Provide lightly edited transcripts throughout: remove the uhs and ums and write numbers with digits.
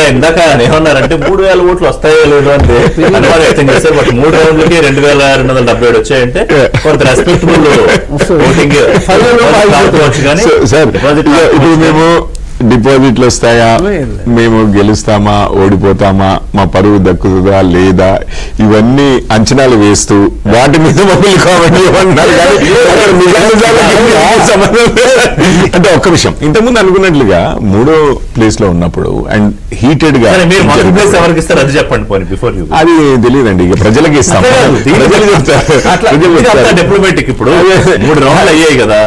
ఇందాక ఏమన్నారంటే 3000 ఓట్లు వస్తాయో లేదో అంటే అనుమానం వ్యక్తం చేశారు. బట్ 3 రౌండ్లకి 2277 వచ్చాయంటే కొంత రెస్పెక్టబుల్ ఓటింగ్ కానీ ఇప్పుడు మేము డిపాజిట్లు వస్తాయా, మేము గెలుస్తామా, ఓడిపోతామా, మా పరువు దక్కుతుందా లేదా, ఇవన్నీ అంచనాలు వేస్తూ వాటి మీద మమ్మల్ని కామెంట్ అంటే ఒక్క విషయం, ఇంతకుముందు అనుకున్నట్లుగా 3వ ప్లేస్ లో ఉన్నప్పుడు అండ్ హీటెడ్ గా ఎవరికి ఇస్తారు అది చెప్పండి పోనీ బిఫోర్ యూ. అది తెలియదండి, ఇక ప్రజలకి ఇస్తాం. డిప్లొమాటిక్ ఇప్పుడు 3 రౌండ్లు అయ్యాయి కదా.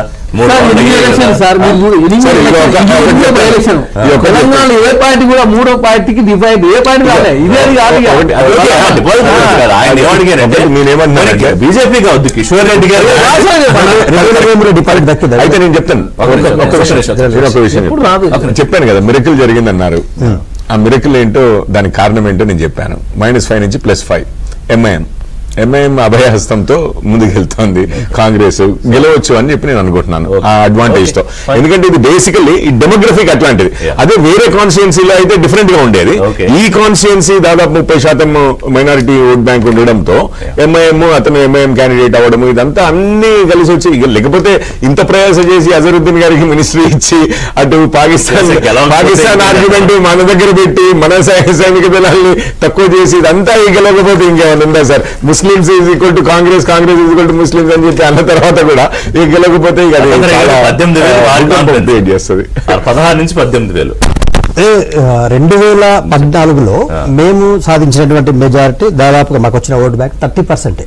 తెలంగాణ ఏ పార్టీ కూడా 3వ పార్టీకి డివైడ్ ఏ పార్టీ రాలేదు. ఇదే నేనేమన్నానంటే బీజేపీ కావద్దు, కిషోర్ రెడ్డి గారు డిపాజిట్ దక్కుతుంది. అయితే నేను చెప్తాను ఒక విషయం చెప్పాను కదా, మిరకిల్ జరిగిందన్నారు. ఆ మిరకిల్ ఏంటో దానికి కారణం ఏంటో నేను చెప్పాను. -5 నుంచి +5 ఎంఐఎం అభయహస్తంతో ముందుకెళ్తోంది. కాంగ్రెస్ గెలవచ్చు అని చెప్పి నేను అనుకుంటున్నాను ఆ అడ్వాంటేజ్ తో. ఎందుకంటే ఇది బేసికల్లీ ఈ డెమోగ్రఫిక్ అట్లాంటిది. అదే వేరే కాన్స్టిట్యుయెన్సీలో అయితే డిఫరెంట్ గా ఉండేది. ఈ కాన్స్టిట్యుయెన్సీ దాదాపు 30% మైనారిటీ ఓట్ బ్యాంక్ ఉండడంతో అతను ఎంఐఎం క్యాండిడేట్ అవ్వడము ఇదంతా అన్ని కలిసి వచ్చి, లేకపోతే ఇంత ప్రయాస చేసి అజరుద్దీన్ గారికి మినిస్ట్రీ ఇచ్చి అటు పాకిస్తాన్ ఆర్గ్యుమెంట్ మన దగ్గర పెట్టి మన సైనిక దళాన్ని తక్కువ చేసి ఇదంతా గెలవకపోతే ఇంకేమైనా ఉందా sir? Muslims is equal to Congress, Congress is equal to Muslims అని చెప్పి అన్న తర్వాత కూడా గెలకపోతే 18,000 చేస్తుంది. 16 నుంచి 18,000. 2014లో మేము సాధించినటువంటి మెజారిటీ దాదాపుగా మాకు వచ్చిన ఓటు బ్యాంక్ 30%.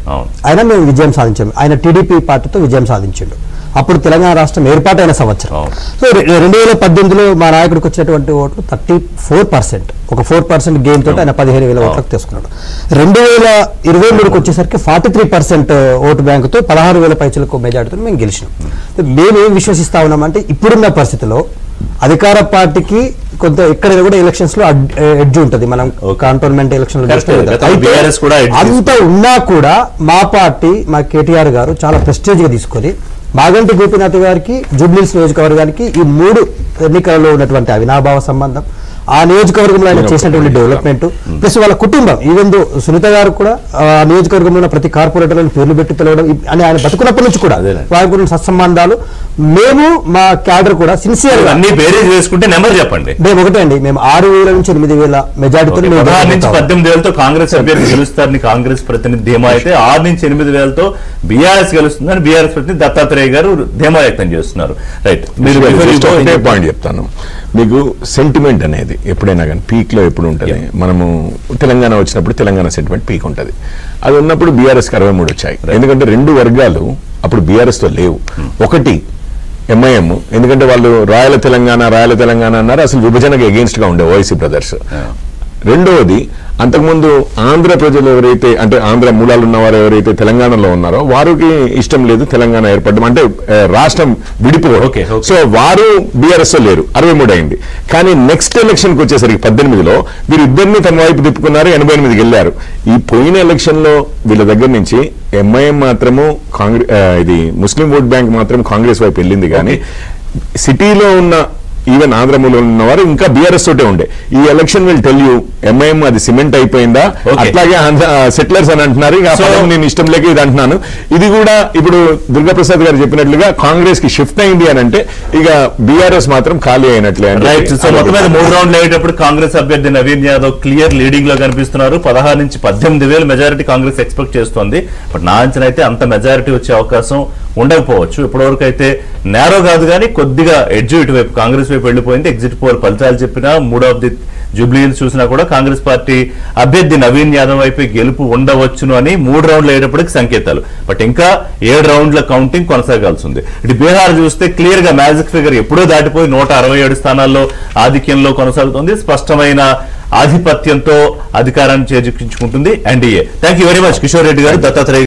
అయినా మేము విజయం సాధించాము. ఆయన టీడీపీ పార్టీతో విజయం సాధించాడు. అప్పుడు తెలంగాణ రాష్ట్రం ఏర్పాటైన సంవత్సరం. సో 2018లో మా నాయకుడికి వచ్చినటువంటి ఓట్లు 34%. ఒక 4% గెయిన్ తోటి ఆయన 15,000 ఓట్లకు తీసుకున్నాడు. 2023కి వచ్చేసరికి 43% ఓటు బ్యాంకుతో 16,000 పైచలకు మెజారిటీతో మేము గెలిచినాం. మేమేం విశ్వసిస్తా ఉన్నామంటే ఇప్పుడున్న పరిస్థితిలో అధికార పార్టీకి కొంత ఎక్కడైనా కూడా ఎలక్షన్స్ లో ఎడ్జ్ ఉంటుంది. మనం కంటోన్మెంట్ ఎలక్షన్ అంత ఉన్నా కూడా మా పార్టీ, మా కేటీఆర్ గారు చాలా ప్రెస్టేజ్ గా తీసుకొని మాగంటి గోపీనాథ్ గారికి, జూబ్లీహిల్స్ నియోజకవర్గానికి ఈ 3 ఎన్నికలలో ఉన్నటువంటి అవినాభావ సంబంధం, ఆ నియోజకవర్గంలో ఆయన చేసినటువంటి డెవలప్మెంట్ ప్లస్ వాళ్ళ కుటుంబం, ఈవెన్ దో సునీత గారు కూడా ఆ నియోజకవర్గంలో ఉన్న ప్రతి కార్పొరేటర్లను పేర్లు పెట్టి పిలవడం అని ఆయన బతుకున్నప్పటి నుంచి కూడా వారికి సత్సంబంధాలు. మేము మా క్యాడర్ కూడా సిన్సియర్ గా అన్ని బేరీజ్ వేసుకుంటే నెంబర్ చెప్పండి. మేము ఒకటే అండి, మేము 6,000 నుంచి 8,000 మెజారిటీతో 18,000తో కాంగ్రెస్ అభ్యర్థి గెలుస్తారని కాంగ్రెస్ ప్రతినిధి ధీమా అయితే 6 నుంచి 8,000తో బీఆర్ఎస్ గెలుస్తుందని బీఆర్ఎస్ ప్రతినిధి దత్తాత్రేయ గారు ధీమా వ్యక్తం చేస్తున్నారు. రైట్, మీరు పాయింట్ చెప్తాను మీకు. సెంటిమెంట్ అనేది ఎప్పుడైనా కానీ పీక్ లో ఎప్పుడు ఉంటుంది. మనము తెలంగాణ వచ్చినప్పుడు తెలంగాణ సెంటిమెంట్ పీక్ ఉంటుంది. అది ఉన్నప్పుడు బీఆర్ఎస్కి 63 వచ్చాయి. ఎందుకంటే 2 వర్గాలు అప్పుడు బీఆర్ఎస్ తో లేవు. ఒకటి ఎంఐఎం, ఎందుకంటే వాళ్ళు రాయల తెలంగాణ అన్నారు, అసలు విభజనకు ఎగెయిన్స్ట్ గా ఉండే ఓవైసీ బ్రదర్స్. రెండవది, అంతకుముందు ఆంధ్ర ప్రజలు ఎవరైతే, అంటే ఆంధ్ర మూలాలు ఉన్నవారు ఎవరైతే తెలంగాణలో ఉన్నారో వారికి ఇష్టం లేదు తెలంగాణ ఏర్పడడం, అంటే రాష్ట్రం విడిపోవడం. సో వారు బీఆర్ఎస్ లో లేరు, 63 అయింది. కానీ నెక్స్ట్ ఎలక్షన్ కి వచ్చేసరికి 18లో వీరిద్దరిని తమ వైపు తిప్పుకున్నారు, 88కి వెళ్ళారు. ఈ పోయిన ఎలక్షన్ లో వీళ్ళ దగ్గర నుంచి ఎంఐఎం మాత్రము ఇది ముస్లిం ఓట్ బ్యాంక్ మాత్రం కాంగ్రెస్ వైపు వెళ్ళింది. కానీ సిటీలో ఉన్న ఈవెన్ ఆంధ్రములో ఉన్నవారు ఇంకా బీఆర్ఎస్ తోటే ఉండే. ఈ election will tell you MIM అది సిమెంట్ అయిపోయిందా, అట్లాగే సెటిలర్స్ అని అంటున్నారు. ఇక నేను ఇష్టం లేక ఇది అంటున్నాను. ఇది కూడా ఇప్పుడు దుర్గాప్రసాద్ గారు చెప్పినట్లుగా కాంగ్రెస్ కి షిఫ్ట్ అయింది అని అంటే ఇక బీఆర్ఎస్ మాత్రం ఖాళీ అయినట్లే. మొత్తం మీద 3 రౌండ్లు అయ్యేటప్పుడు కాంగ్రెస్ అభ్యర్థి నవీన్ యాదవ్ క్లియర్ లీడింగ్ లో కనిపిస్తున్నారు. 16 నుంచి 18,000 మెజారిటీ కాంగ్రెస్ ఎక్స్పెక్ట్ చేస్తోంది. బట్ నా అంచనా అయితే అంత మెజారిటీ వచ్చే అవకాశం ఉండకపోవచ్చు. ఇప్పటివరకు అయితే నేరో కాదు కానీ కొద్దిగా ఎడ్జ్ ఇటువైపు కాంగ్రెస్ వైపు వెళ్ళిపోయింది. ఎగ్జిట్ పోల్ ఫలితాలు చెప్పినా 3వ జూబ్లీహిల్స్ చూసినా కూడా కాంగ్రెస్ పార్టీ అభ్యర్థి నవీన్ యాదవ్ వైపు గెలుపు ఉండవచ్చును అని 3 రౌండ్లు అయ్యేటప్పటికి సంకేతాలు. బట్ ఇంకా 7 రౌండ్ల కౌంటింగ్ కొనసాగాల్సి ఉంది. ఇటు బీహార్ చూస్తే క్లియర్ గా మ్యాజిక్ ఫిగర్ ఎప్పుడో దాటిపోయి 167 స్థానాల్లో ఆధిక్యంలో కొనసాగుతుంది. స్పష్టమైన ఆధిపత్యంతో అధికారాన్ని చేజిక్కించుకుంటుంది NDA. Thank you very much Kishore Reddy గారు, దత్తాత్రేయ